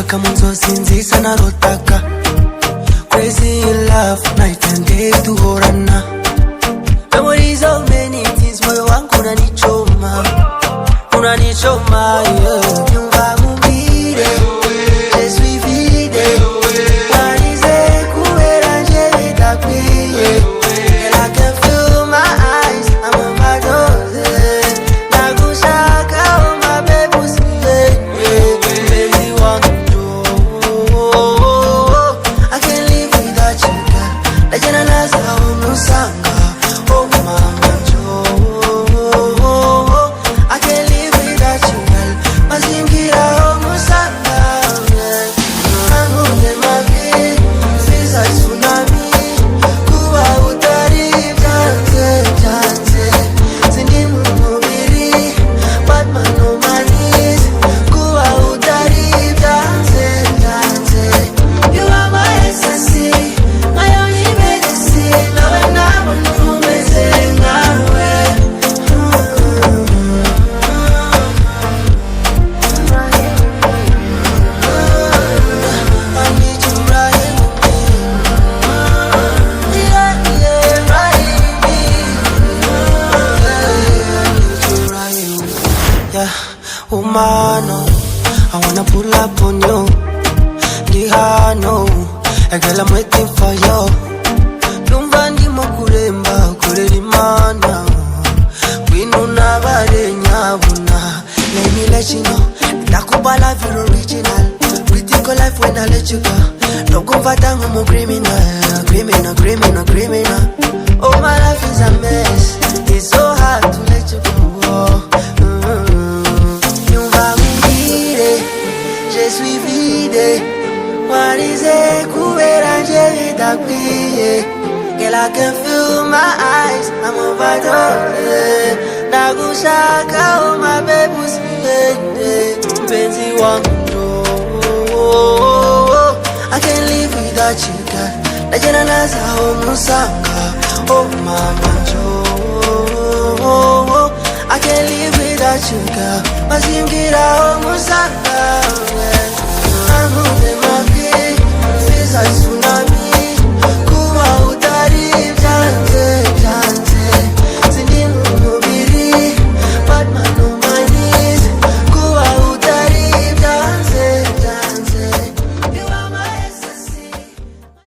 Mpaka munzozi nziza narotaka. Crazy in love, night and day tuhorana. Memories of many things, moyo wangu unanichoma, yeah. Nyumba ngumbire, Yesu ivide, wanize kubera nje bitakwiye. And I can feel my eyes, I'm overdose. Nagushaka oh my baby usiye, baby wangu. I can't live without you, girl. Najana naza umusanga, oh mama jo. I can't live without you, girl. Mazingira umusanga, nanone mabi, visa tsunami. Kuba utari byanze, sindi mu mubiri, but man no manis. Kuba utari byanze. You are my ecstasy, my only medicine. Nawe nabona umeze nkawe. I need you right with me. Yeah, right with me. I need you right with me. Yeah, humano, I wanna pull up on you. Dihano, girl, I'm waiting for you. Numva ndimo kuremba kurera imana. Wino nabare nyabuna. Let me let you know, ndakuba love you original. We think of life when I let you go. No go vatango mo criminal. Oh, my life is a mess. It's so hard to let you go. Nyumba ngumbire, Yesu ivide, wanize kubera nje bitakwiye. Girl, I can feel my eyes, I'm overdose. Nagushaka oh my baby usiye, mpenzi wangu. I can't live without you, girl. Najana naza umusanga, oh mama jo. I can't live without you, girl. Mazingira